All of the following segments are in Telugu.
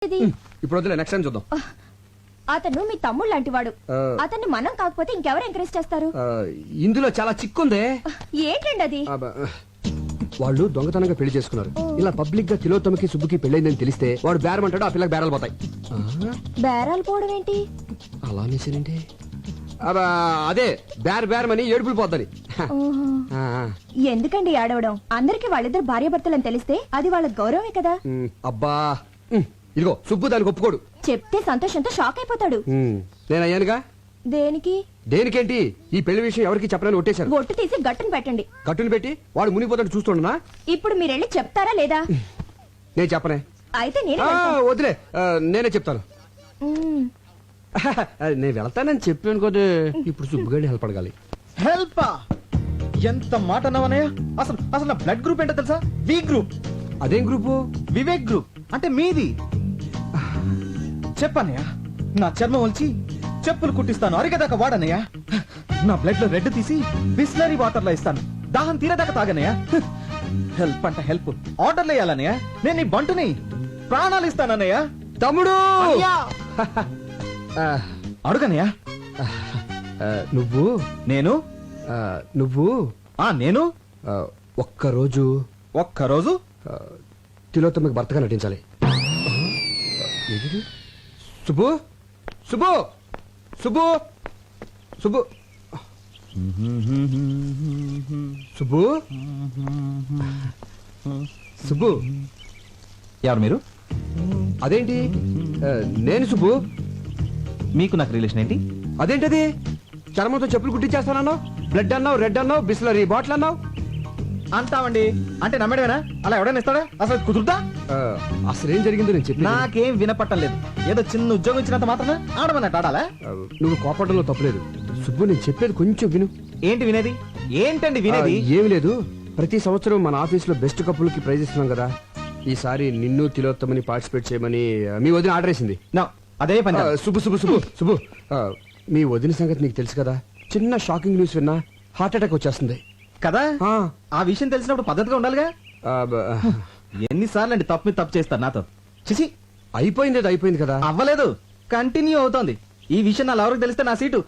ఇప్పుడు వదిలే, నెక్స్ట్ టైం చూద్దాం. అతను మీ తమ్ముడు లాంటి వాడు. అతన్ని మనం కాకపోతే ఇంకెవరు ఎంకరేజ్ చేస్తారు? ఇందులో చాలా చిక్కుందే. ఏంటండి అది? వాళ్ళు దొంగతనంగా పెళ్లి చేసుకున్నారు. ఇలా పబ్లిక్ గా తిలోత్తమకి సుబ్బుకి పెళ్ళైందని తెలిస్తే వాడు బేరం అంటాడు, ఆ పిల్లకి బేరాలు పోతాయి. బేరాలు పోవడం ఏంటి? అలా అనేసేనండి. అదే బేరమని ఏడుపులు పోద్దని. ఎందుకండి ఏడవడం? అందరికి వాళ్ళిద్దరు భార్యాభర్తలని తెలిస్తే అది వాళ్ళ గౌరవమే కదా. అబ్బా ఇదిగో సుబ్బు దానికి ఒప్పుకోడు. చెప్తే సంతోషంతో షాక్ అయిపోతాడు. నేను అయ్యానుగా. దేనికి? దేనికేంటి? ఈ పెళ్లి విషయం ఎవరికి చెప్పనని ఒట్టేశారు. ఒట్టు తీసి గట్టును పెట్టండి. గట్టును పెట్టి వాడు మునిగిపోతాడు చూస్తుండనా? ఇప్పుడు మీరెళ్ళి చెప్తారా లేదా? నేను చెప్పనే. అయితే నేను వదిలే, నేనే చెప్తాను. నేను వెళ్తానని చెప్పాను కదా. ఇప్పుడు సుబ్బుగాడిని హెల్ప్ అడగాలి. హెల్ప్? ఎంత మాట అన్నావనయ్య? అసలు అసలు నా బ్లడ్ గ్రూప్ ఏంటో తెలుసా? V group. అదేం గ్రూపు? వివేక్ గ్రూప్. అంటే మీది. చెప్పన్నయ్య, నా చర్మం వచ్చి చెప్పులు కుట్టిస్తాను, అరిగేదాకా వాడనయ్య. నా బ్లడ్ లో రెడ్ తీసి బిస్లరీ వాటర్ లో ఇస్తాను, దాహం తీరేదాకా తాగనయ్య. హెల్ప్ అంట హెల్ప్. ఆర్డర్లు వేయాలన్నయ్య. నేను నీ బంటుని, ప్రాణాలు ఇస్తానన్నయ్య. తమ్ముడు అడుగనయ్య. నువ్వు నేను నువ్వు నేను ఒక్కరోజు తిలోత్తమకి భర్తగా నటించాలి. సుబ్బు సుబ్బు సుబ్బు సుబ్బు సుబ్బు సుబ్బు ఎవరు మీరు? అదేంటి? నేను సుబ్బు. మీకు నాకు రిలేషన్ ఏంటి? అదేంటది? చర్మంతో చెప్పులు కుట్టించేస్తానన్నావు, బ్లడ్ అన్నావు, రెడ్ అన్నావు, బిస్లరీ బాటిల్ అన్నావు. అంటావండి అంటే నమ్మడమేనా? అలా ఎవడైనా ఇస్తాడా? అసలు కుదురుతా? అసలు ఏం జరిగిందో నేను చెప్పి. నాకేం వినపట్టం లేదు. ఏదో చిన్న ఉద్యోగం ఇచ్చినంత మాత్రమే ఆడమన్నట్టు ఆడాలా? నువ్వు కోపడంలో తప్పలేదు సుబ్బు. నేను చెప్పేది కొంచెం విను. ఏంటి వినేది? ఏంటండి వినేది? ఏమి లేదు. ప్రతి సంవత్సరం మన ఆఫీస్ లో బెస్ట్ కపుల్ కి ప్రైజ్ ఇస్తున్నాం కదా. ఈసారి నిన్ను తిలోత్తమని పార్టిసిపేట్ చేయమని మీ వదిన ఆర్డర్ వేసింది. అదే పని. సుబ్బు సుబ్బు సుబ్బు సుబ్బు మీ వదిన సంగతి నీకు తెలుసు కదా. చిన్న షాకింగ్ న్యూస్ విన్నా హార్ట్ అటాక్ వచ్చేస్తుంది కదా. ఆ విషయం తెలిసినప్పుడు పద్ధతిగా ఉండాలిగా. ఎన్నిసార్లు అండి తప్పు మీద తప్పు చేస్తారు నాతో? చిచి, అయిపోయింది కదా. అవ్వలేదు, కంటిన్యూ అవుతోంది. ఈ విషయం నా లవర్కి తెలిస్తే నా సీటు.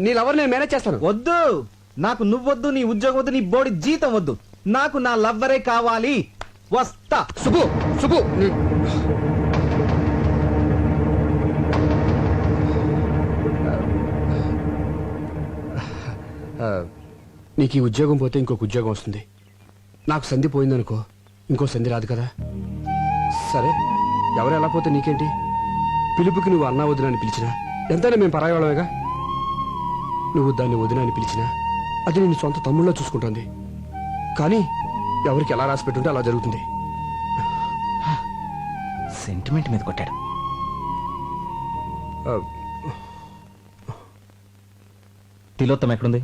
నీ లవర్ నేను మేనేజ్ చేస్తాను. వద్దు, నాకు నువ్వొద్దు, నీ ఉద్యోగం వద్దు, నీ బోడి జీతం వద్దు. నాకు నా లవ్వరే కావాలి. వస్తా. సుబ్బు సుబ్బు నీకు ఈ ఉద్యోగం పోతే ఇంకొక ఉద్యోగం వస్తుంది. నాకు సంధి పోయిందనుకో, ఇంకో సంధి రాదు కదా. సరే, ఎవరు ఎలా పోతే నీకేంటి? పిలుపుకి నువ్వు అన్నా వదిన అని పిలిచినా ఎంతైనా మేము పరాయవాళ్ళమేగా. నువ్వు దాన్ని వదిన అని పిలిచినా అది నేను సొంత తమ్ముళ్ళలో చూసుకుంటోంది. కానీ ఎవరికి ఎలా రాసి పెట్టుంటే అలా జరుగుతుంది. సెంటిమెంట్ మీద కొట్టాడు. తిలోత్తం ఎక్కడుంది?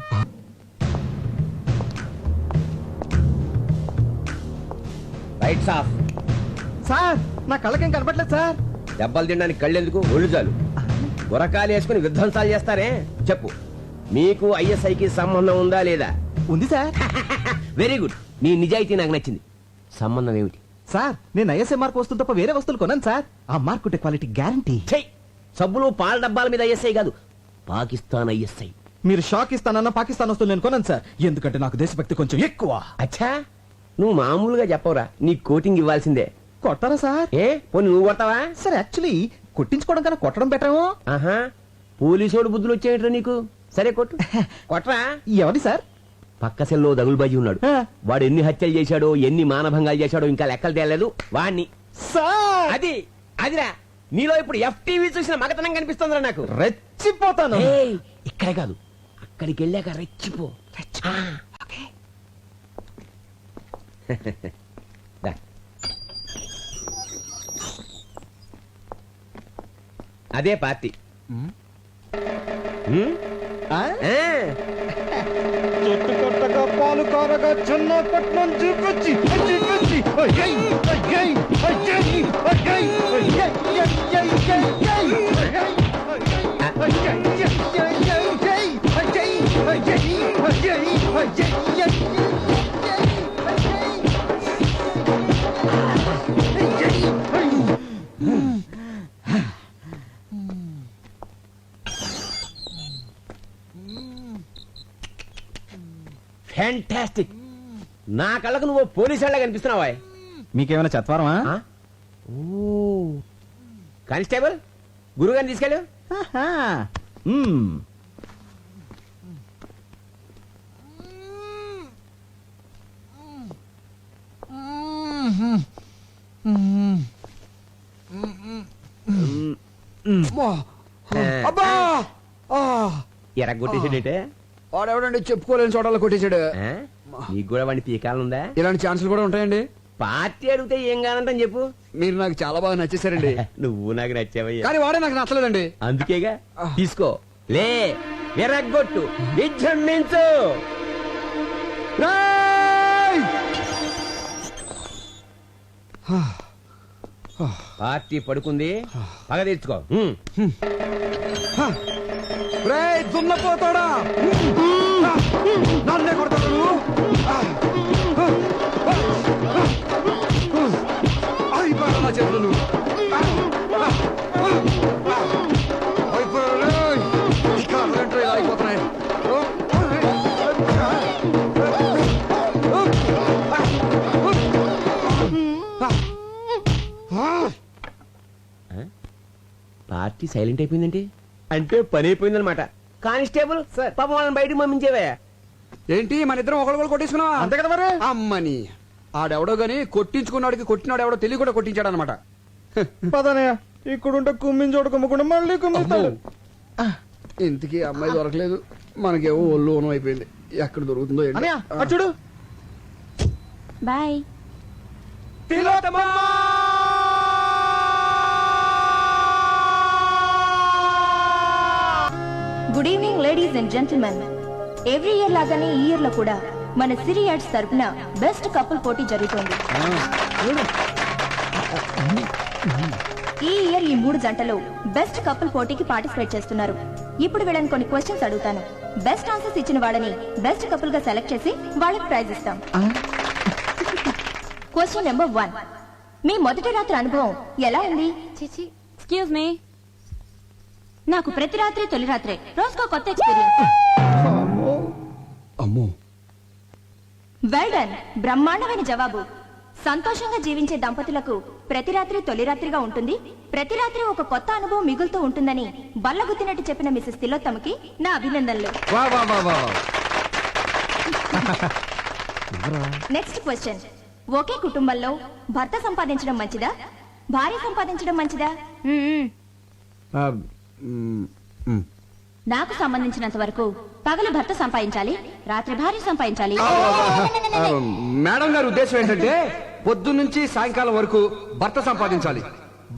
Rights of. సార్, నా కళ్ళకేం కనపట్లేదు సార్. దెబ్బలు తినడానికి కళ్ళెందుకు, ఒళ్ళు చాలు. గురకాలు వేసుకుని విధ్వంసాలు చేస్తారే. చెప్పు, మీకు ఐఎస్ఐకి సంబంధం ఉందా లేదా? ఉంది సార్. Very good. నీ నిజాయితీ నాకు నచ్చింది. సంబంధం ఏమిటి? సార్, నేను ఐఎస్ఐ మార్క్ వస్తువులు తప్ప వేరే వస్తువులు కొన్నాను సార్. ఆ మార్క్ ఉంటే క్వాలిటీ గ్యారంటీ. సబ్బులు పాల డబ్బాల మీద ఐఎస్ఐ కాదు, పాకిస్తాన్ ఐఎస్ఐ. మీరు షాక్ ఇస్తానన్నా పాకిస్తాన్ వస్తువులు నేను కొన్నాను సార్. ఎందుకంటే నాకు దేశభక్తి కొంచెం ఎక్కువ. అచ్చా, నువ్వు మామూలుగా చెప్పవరా, నీ కోటింగ్ ఇవ్వాల్సిందే. కొట్టారా సార్? ఏ పోనీ నువ్వు కొడతావా? సార్, యాక్చువల్లీ కొట్టించుకోవడం కన్నా కొట్టడం బెటరేమో. ఆహా, పోలీసోడు బుద్ధులు వచ్చేయట్రా నీకు. సరే కొట్టు. కొట్టరా. ఎవరి సార్? పక్క సెల్లో దగులుబాజీ ఉన్నాడు. వాడు ఎన్ని హత్యలు చేశాడో, ఎన్ని మానభంగాలు చేశాడో ఇంకా లెక్కలు తేలేదు. వాణ్ణి. అది అదిరా, నీలో ఇప్పుడు FTV చూసిన మగతనం కనిపిస్తుందిరా నాకు. రెచ్చిపోతాను. ఇక్కడే కాదు, అక్కడికి వెళ్ళాక రెచ్చిపో. అదే పార్టీ. చెట్టు కొట్టగా పాలు కారగా చిన్న పట్నం చూపించి ఫ్యాంటాస్టిక్. నా కళ్ళకు నువ్వు పోలీసు వాళ్ళ కనిపిస్తున్నావా? మీకేమైనా చత్వారమా? ఓ కానిస్టేబుల్, గురుగారిని తీసుకెళ్ళు. అబ్బా ఎరగొట్టేసాడేటే. వాడెవడండి చెప్పుకోలేని చోటలో కొట్టేశాడు. నీకు కూడా వాడిని పీకాలనుందా? ఇలాంటి ఛాన్సులు కూడా ఉంటాయండి. పార్టీ అడిగితే ఏం కాదంటని చెప్పు. మీరు నాకు చాలా బాగా నచ్చేసారండి. నువ్వు నాకు నచ్చావయ్యా. కానీ వాడే నాకు నచ్చలేదండి. అందుకేగా తీసుకో, లే విరగ్గొట్టు, విజృంభించు. రేయ్! పార్టీ పడుకుంది, పగ తీర్చుకో. రేయ్, దున్నపోతాడా? నన్నే కొడతాడు నువ్వు? అయిపోయాడు నా చేతులు నువ్వు. అయిపోయాడు రేయ్. ఈ కాళ్ళంటే ఇలా అయిపోతున్నాయి. పార్టీ సైలెంట్ అయిపోయిందంటే అంటే పని అయిపోయిందనమాట. కానిస్టేబుల్ పాపం వాళ్ళని బయటకు పంపించేవే. ఏంటి మన ఇద్దరం ఒకళ్ళు కొట్టేసుకున్నావా? అంతే కదా మరి. అమ్మని ఆడెవడో గాని కొట్టించుకున్నాడికి కొట్టినాడు ఎవడో తెలియ కూడా కొట్టించాడు అనమాట. పదనయ్య, ఇక్కడుంటే కుమ్మిన చోట కుమ్మకుండా మళ్ళీ కుమ్మిస్తాడు. ఇంతకీ అమ్మాయి దొరకలేదు, మనకేమో ఒళ్ళు ఊనం అయిపోయింది. ఎక్కడ దొరుకుతుందో ఏంటో. అన్నయ్య అటు చూడు. Bye. Good evening ladies and gentlemen. Every year లాగానే ఈ ఇయర్ లో కూడా మన సిరి యాడ్స్ తరపున బెస్ట్ కపుల్ పోటీ జరుగుతోంది. ఈ ఇయర్ ఈ 3 జంటలు బెస్ట్ కపుల్ పోటీకి పార్టిసిపేట్ చేస్తున్నారు. ఇప్పుడు వీళ్ళని కొన్ని క్వశ్చన్స్ అడుగుతాను. బెస్ట్ ఆన్సర్స్ ఇచ్చిన వాళ్ళని బెస్ట్ కపుల్ గా సెలెక్ట్ చేసి వాళ్ళకి ప్రైజ్ ఇస్తాం. Question number 1. మీ మొదటి రాత్రి అనుభవం ఎలా ఉంది? చిచి, ఎక్స్క్యూజ్ మీ. నాకు ప్రతి రాత్రి తొలి రాత్రే, రోజుకో కొత్త ఎక్స్పీరియన్స్. అమ్మో, వెల్ డన్, బ్రహ్మాండమైన జవాబు. సంతోషంగా జీవించే దంపతులకు ప్రతి రాత్రి తొలి రాత్రిగా ఉంటుంది. ప్రతి రాత్రి ఒక కొత్త అనుభవం మిగులుతూ ఉంటుందని బల్లగుద్దినట్టు చెప్పిన మిసెస్ తిలోత్తమకి నా అభినందనలు. వా వా వా వా. Next question. ఒకే కుటుంబంలో భర్త సంపాదించడం మంచిదా, భార్య సంపాదించడం మంచిదా? నాకు సంబంధించినంత వరకు పగలు భర్త సంపాదించాలి, రాత్రి భార్య సంపాదించాలి. మేడం గారి ఉద్దేశం ఏంటంటే పొద్దున్నుంచి సాయంకాలం వరకు భర్త సంపాదించాలి.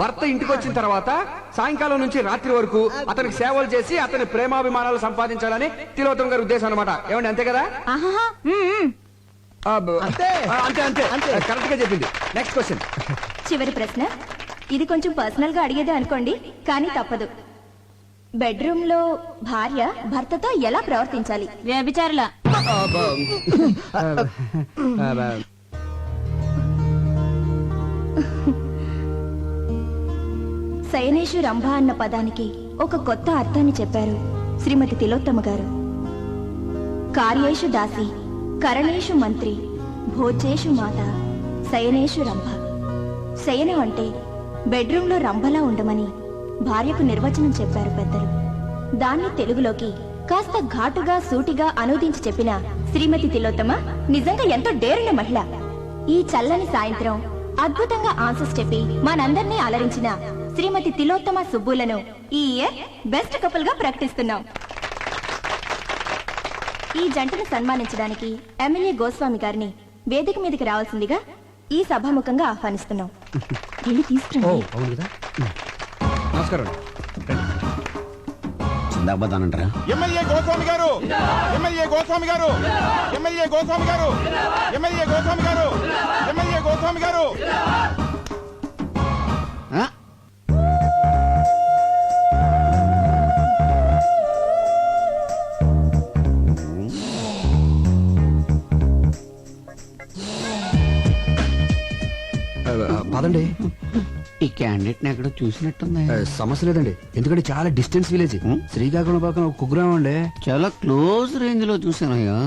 భర్త ఇంటికి వచ్చిన తర్వాత సాయంకాలం నుంచి రాత్రి వరకు అతనికి సేవలు చేసి అతని ప్రేమాభిమానాలు సంపాదించాలని తిలోత్తమ గారి ఉద్దేశం అనమాట. ఏమండి, అంతే కదా? ఆహాహా, అంతే అంతే అంతే, కరెక్ట్ గా చెప్పింది. Next question. చివరి ప్రశ్న. ఇది కొంచెం పర్సనల్ గా అడిగేదే అనుకోండి, కానీ తప్పదు. బెడ్రూమ్ లో భార్య భర్తతో ఎలా ప్రవర్తించాలి? వ్యభిచారుల. శయనేషు రంభ అన్న పదానికి ఒక కొత్త అర్థాన్ని చెప్పారు శ్రీమతి తిలోత్తమ గారు. కార్యేషు దాసి, కరణేషు మంత్రి, భోజేషు మాత, శయనేషు రంభ. శయనం అంటే బెడ్రూమ్ లో రంభలా ఉండమని భార్యకు నిర్వచనం చెప్పారు పెద్దలు. దాన్ని తెలుగులోకి కాస్త ఘాటుగా సూటిగా అనువదించి చెప్పిన శ్రీమతి తిలోత్తమ నిజంగా ఎంతో డేరున్న మహిళ. ఈ చల్లని సాయంత్రం అద్భుతంగా ఆన్సర్స్ చెప్పి మనందరినీ అలరించిన శ్రీమతి తిలోత్తమ సుబ్బులను ఈ ఇయర్ బెస్ట్ కపుల్ గా ప్రకటిస్తున్నాం. ఈ జంటను సన్మానించడానికి ఎమ్మెల్యే గోస్వామి గారిని వేదిక మీదకి రావాల్సిందిగా ఈ సభాముఖంగా ఆహ్వానిస్తున్నాం. వెళ్ళి తీసుకురండి. నమస్కారం. చిందాబాదానంటారా? ఎమ్మెల్యే గోస్వామి గారు, ఎమ్మెల్యే గోస్వామి గారు, ఎమ్మెల్యే గోస్వామి గారు, ఎమ్మెల్యే గోస్వామి గారు, ఎమ్మెల్యే గోస్వామి గారు. పదండి. ఈ క్యాండిడేట్ ఎక్కడ చూసినట్టుంది. సమస్య లేదండి, ఎందుకంటే చాలా డిస్టెన్స్ విలేజ్. శ్రీకాకుళం పక్కన ఒక కుగ్రామం అండి. చాలా క్లోజ్ రేంజ్ లో చూసానయ్యా.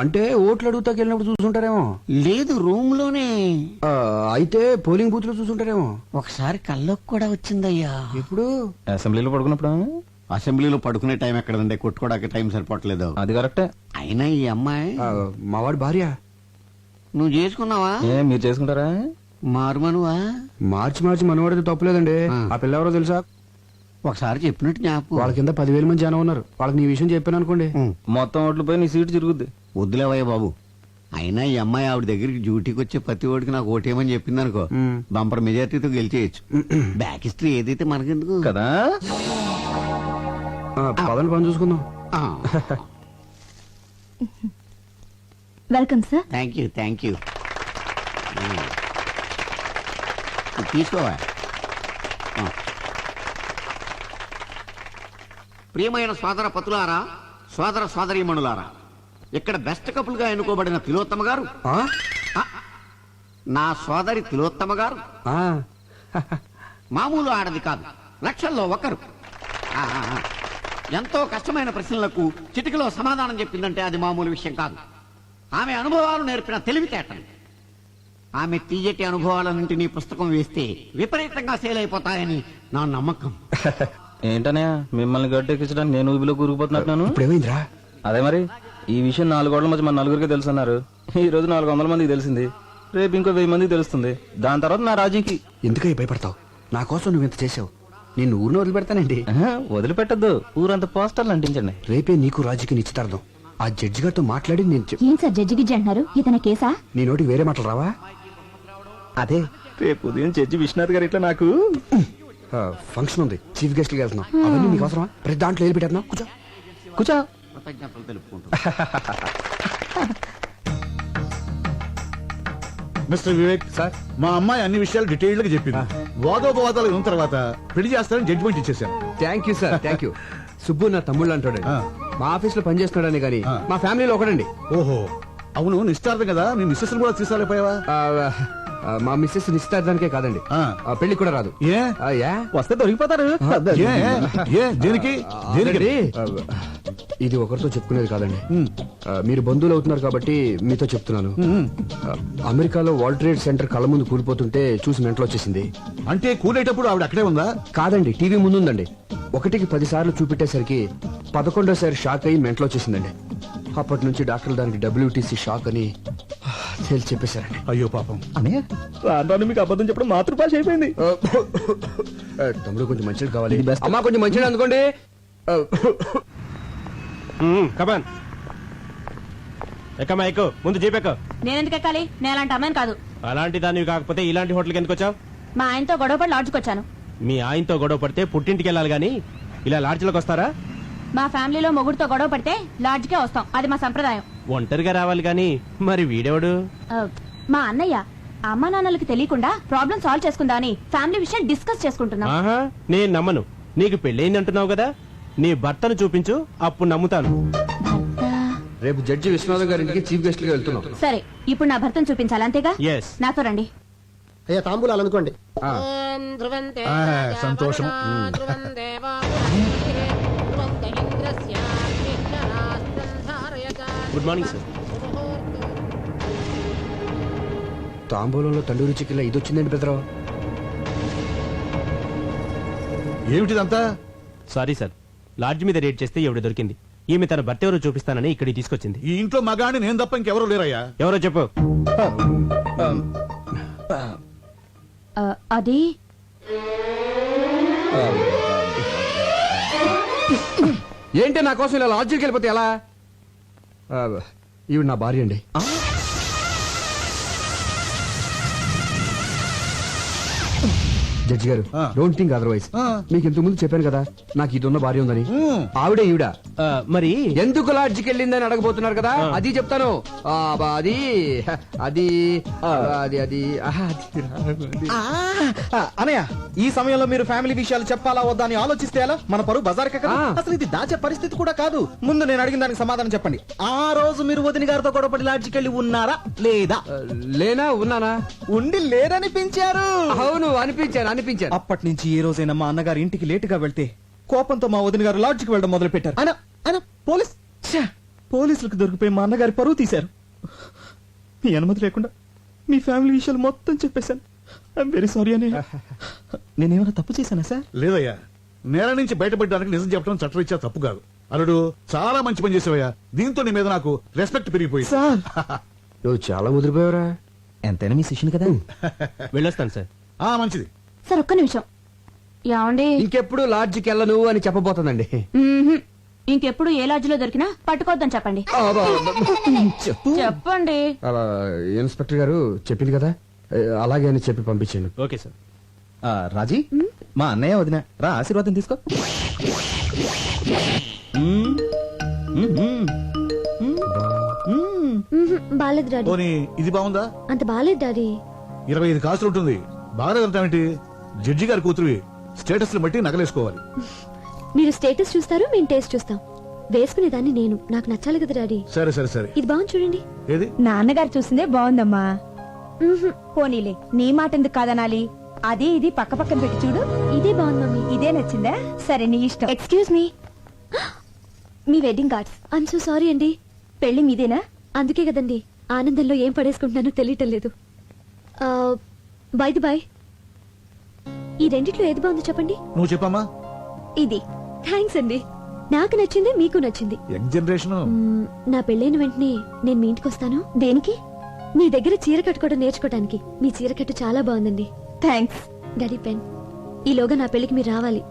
అంటే ఓట్లు అడుగుతాకి వెళ్ళినప్పుడు చూసుంటారేమో. లేదు, రూమ్ లోనే. అయితే పోలింగ్ బూత్ లో చూసుంటారేమో. ఒకసారి కల్లోకి కూడా వచ్చిందయ్యా. ఇప్పుడు అసెంబ్లీలో పడుకున్నప్పుడు అసెంబ్లీలో పడుకునే టైం ఎక్కడండి, కొట్టుకోవడానికి టైం సరిపోవట్లేదు. అది కరెక్టే. అయినా ఈ అమ్మాయి మావాడి భార్య. నువ్వు చేసుకున్నావా? మీరు చేసుకుంటారా? మారుమనువా? మార్చి మనవాడితే తప్పులేదండి. ఆ పిల్ల ఎవరో తెలుసా? ఒకసారి చెప్పినట్టు జ్ఞాపకం. వాళ్ళ కింద 10,000 మంది జనం ఉన్నారు. వాళ్ళకి నీ విషయం చెప్పాను అనుకోండి, మొత్తం ఓట్లు పోయి నీ సీటు తిరుగుద్ది. వద్దులేవయ్య బాబు. అయినా ఈ అమ్మాయి ఆవిడ దగ్గరికి డ్యూటీకి వచ్చే ప్రతి ఓడికి నాకు ఓటేమని చెప్పింది అనుకో, బంపర్ మెజార్టీతో గెలిచేయచ్చు. బ్యాక్ హిస్టరీ ఏదైతే మనకెందుకు కదా. పదని పని చూసుకుందాం. Welcome sir. థ్యాంక్ యూ తీసుకోవా. ప్రియమైన సోదర పతులారా, సోదర సోదరీమణులారా, ఇక్కడ బెస్ట్ కపుల్ గా ఎన్నుకోబడిన తిలోత్తమ గారు, నా సోదరి తిలోత్తమ గారు మామూలు ఆడది కాదు, లక్షల్లో ఒకరు. ఎంతో కష్టమైన ప్రశ్నలకు చిటికలో సమాధానం చెప్పిందంటే అది మామూలు విషయం కాదు. ఆమె అనుభవాలు నేర్పిన తెలివితేటలు. ఆమె తీయటి అనుభవాలన్నింటినీ పుస్తకం వేస్తే విపరీతంగా సేల్ అయిపోతాయని నా నమ్మకం. ఏంటనే మిమ్మల్ని గట్టెక్కించడానికి నేను ఊబిలో కూరుకుపోతున్నట్టున్నాను. ఇప్పుడు ఏమైందిరా? అదే మరి, ఈ విషయం 4 గోడల మధ్య మన నలుగురికి తెలుసన్నారు. ఈ రోజు 400 మందికి తెలిసింది, రేపు ఇంకో 1000 మందికి తెలుస్తుంది. దాని తర్వాత నా రాజీకి. ఎందుకై భయపడతావు? నా కోసం నువ్వు ఇంత చేసావు, నేను ఊరిని వదిలిపెడతానండి. వదిలిపెట్టద్దు, ఊరంతా పోస్టర్లు అంటించండి. రేపే నీకు రాజుకి నిశ్చితార్థం. ఆ జడ్జి గారితో మాట్లాడి నేను ఏం సార్ జడ్జి గిజ్జి అంటున్నారు? ఇతని కేసా? నీ నోటికి వేరే మాటలు రావా? అదే రేపు ఉదయం జడ్జి విశ్వనాథ్ గారు ఇట్లా నాకు ఫంక్షన్ ఉంది, చీఫ్ గెస్ట్ గా వెళ్తున్నాం. అవన్నీ నీకు అవసరమా? ప్రతి దాంట్లో వెళ్ళి పెట్టేస్తున్నావు. కూర్చో కూర్చో. కృతజ్ఞతలు తెలుపుకుంటూ మిస్టర్ వివేక్ సార్. మా అమ్మాయి అన్ని విషయాలు డీటెయిల్డ్ గా చెప్పింది. వాదోపవాదాలు విన్న తర్వాత పెళ్లి చేస్తారని జడ్జిమెంట్ ఇచ్చేసాను. Thank you sir, thank you. Subbu నా తమ్ముళ్ళు అంటాడు. ఆ. మా ఆఫీస్ లో పనిచేస్తున్నాడని కానీ మా ఫ్యామిలీలో ఒకడండి. ఓహో, అవును నిశ్చార్థం కదా, మీ మిస్సెస్ కూడా తీసుకురాలేపోయావా? మా మిస్సెస్ నిశ్చితార్థానికే కాదండి, ఆ. పెళ్లి కూడా రాదు. ఏ యా? వస్తే దొరికిపోతారు. ఏ ఏ దేనికి దేనికి? ఇది ఒకరితో చెప్పుకునేది కాదండి. మీరు బంధువులు అవుతున్నారు కాబట్టి మీతో చెప్తున్నాను. అమెరికాలో వరల్డ్ ట్రేడ్ సెంటర్ కళ్ళ ముందు కూలిపోతుంటే చూసి మెంటలు వచ్చేసింది. అంటే కూలేటప్పుడు ఆవిడ అక్కడే ఉందా? కాదండి, టీవీ ముందుందండి. 1కి 10 సార్లు చూపెట్టేసరికి 11వ షాక్ అయ్యి మెంటలు వచ్చేసిందండి. అప్పటి నుంచి డాక్టర్లు దానికి WTC షాక్ అని తేల్చి చెప్పేశారండి. అయ్యో పాపం. రాను మీకు అబద్ధం చెప్పడం మాతృభాష అయిపోయింది. తమ్ముడు కొంచెం మంచిది కావాలి. అమ్మా కొంచెం మంచిది అందుకోండి. కమాన్ ఎక్కమ్మా, ఎక్కు. ముందు జీపెక్కు. నేనెందుకు ఎక్కాలి? నేను అలాంటి అమ్మాయిని కాదు. అలాంటి దానివి కాకపోతే ఇలాంటి హోటల్కి ఎందుకు వచ్చావు? మా ఆయనతో గొడవపడి లాడ్జ్కి వచ్చాను. మీ ఆయనతో గొడవ పడితే పుట్టింటికి వెళ్ళాలి గానీ ఇలా లాడ్జ్లోకి వస్తారా? మా ఫ్యామిలీలో మొగుడుతో గొడవ పడితే లాడ్జ్కే వస్తాం, అది మా సంప్రదాయం. ఒంటరిగా రావాలి గానీ మరి వీడెవడు? మా అన్నయ్య అమ్మా నాన్నలకి తెలియకుండా ప్రాబ్లం సాల్వ్ చేసుకుందా అని ఫ్యామిలీ విషయం డిస్కస్ చేసుకుంటున్నాం. ఆహా, నేను నమ్మను. నీకు పెళ్ళయింది అంటున్నావు కదా, నీ భర్తను చూపించు, అప్పుడు నమ్ముతాను. రేపు జడ్జి విశ్వనాథ్ గారింటికి చీఫ్ గెస్ట్ గా వెళ్తున్నాం. సరే, ఇప్పుడు నా భర్తను చూపించాలి, అంతేగా? Yes. నాతో రండి. అయ్యా తాంబూలాలు అనుకోండి. సంతోషం. Good morning sir. తాంబూలంలో తండూరి చికెన్ ఇది వచ్చిందండి పెద్దరావు. ఏమిటిదంతా? సారీ సార్, లాడ్జ్ మీద రేట్ చేస్తే ఎవడు దొరికింది. ఈమె తన భర్త ఎవరో చూపిస్తానని ఇక్కడికి తీసుకొచ్చింది. ఈ ఇంట్లో మగాని నేను తప్ప ఇంకెవరూ లేరయ్యా. ఎవరో చెప్పు. అది ఏంటి నా కోసం ఇలా లాడ్జికి వెళ్ళిపోతే ఎలా? ఈవిడ నా భార్య అండి. జడ్జి గారు, డోంట్ థింక్ అదర్వైజ్. మీకు ఇంతకు ముందు చెప్పాను కదా నాకు ఇది ఉన్న భార్య ఉందని. ఆవిడే ఈవిడ. మరి ఎందుకు లాడ్జికి వెళ్ళిందని అడగబోతున్నారు కదా, అది చెప్తాను. అది అది అది అది అనయ్య, ఈ సమయంలో మీరు ఫ్యామిలీ విషయాలు చెప్పాలా వద్దా అని ఆలోచిస్తే ఎలా? మన పరువు బజార్ కదా. అసలు ఇది దాచే పరిస్థితి కూడా కాదు. ముందు నేను అడిగిన దానికి సమాధానం చెప్పండి. ఆ రోజు మీరు వదిన గారితో గొడవపడి లాడ్జికి వెళ్ళి ఉన్నారా లేదా? లేనా ఉన్నానా? ఉండి లేరనిపించారు. అవును అనిపించాను. అనిపించాడు. అప్పటి నుంచి ఏ రోజైనా మా అన్నగారి ఇంటికి లేటుగా వెళ్తే కోపంతో మా వదిన గారు లాడ్జికి వెళ్ళడం మొదలు పెట్టారు. పోలీసులకు దొరికిపోయి మా అన్నగారి పరువు తీశారు. మీ అనుమతి లేకుండా మీ ఫ్యామిలీ విషయాలు మొత్తం చెప్పేశాను. ఐఎమ్ వెరీ సారీ అని. నేనేమైనా తప్పు చేశానా సార్? లేదయ్యా, నేల నుంచి బయటపడడానికి నిజం చెప్పడం చట్టరీత్యా తప్పు కాదు. అల్లుడు చాలా మంచి పని చేసావయ్యా. దీంతో నీ మీద నాకు రెస్పెక్ట్ పెరిగిపోయింది. సార్ నువ్వు చాలా ముదిరిపోయావురా. ఎంతైనా మీ శిష్యుని కదా. వెళ్ళొస్తాను సార్. మంచిది. సార్ ఒక్క నిమిషం. ఏమండి ఇంకెప్పుడు లాడ్జికి వెళ్ళను అని చెప్పబోతుందండి. మ్మ్హ్మ్. ఇంకెప్పుడు ఏ లాడ్జిలో దొరికినా పట్టుకోవద్దని చెప్పండి. చెప్పండి. అలా ఇన్స్పెక్టర్ గారు చెప్పింది కదా, అలాగే అని చెప్పి పంపించాను. Okay sir. రాజీ, మా అన్నయ్య వదిన రా, ఆశీర్వాదం తీసుకో. బాలేదు డాడీ, పోనీ ఇది బాగుందా? అంత బాలేదు డాడీ. 25 కాసులు ఉంటుంది. బాగా ఏంటి, జడ్జి గారి కూతురువి. స్టేటస్ బట్టి నగలేసుకోవాలి. మీరు స్టేటస్ చూస్తారు, మేము టేస్ట్ చూస్తాం. వేసుకునేదాన్ని నేను, నాకు నచ్చాలి కదా డాడీ. సరే సరే సరే. ఇది బాగుంది చూడండి. ఏది? నాన్నగారు చూసిందే బాగుందమ్మా. పోనీలే, నీ మాట ఎందుకు కాదనాలి. అది ఇది పక్క పక్కన పెట్టి చూడు. ఇదే బాగుంది మమ్మీ. ఇదే నచ్చిందా? సరే నీ ఇష్టం. Excuse me, me wedding cards. I'm so sorry అండి. పెళ్లి మీదేనా? అందుకే కదండి ఆనందంలో ఏం పడేసుకుంటున్నానో తెలియటం లేదు. బై ది బై, ఈ రెండిట్లో ఏది బాగుంది చెప్పండి. నువ్వు చెప్పమ్మా. ఇది. థ్యాంక్స్ అండి, నాకు నచ్చింది, మీకు నచ్చింది. Young generation. నా పెళ్ళైన వెంటనే నేను మీ ఇంటికి వస్తాను. దేనికి? మీ దగ్గర చీర కట్టుకోవడం నేర్చుకోవడానికి. మీ చీర కట్టు చాలా బాగుందండి. థ్యాంక్స్. Daddy pen. ఈలోగా నా పెళ్లికి మీరు రావాలి.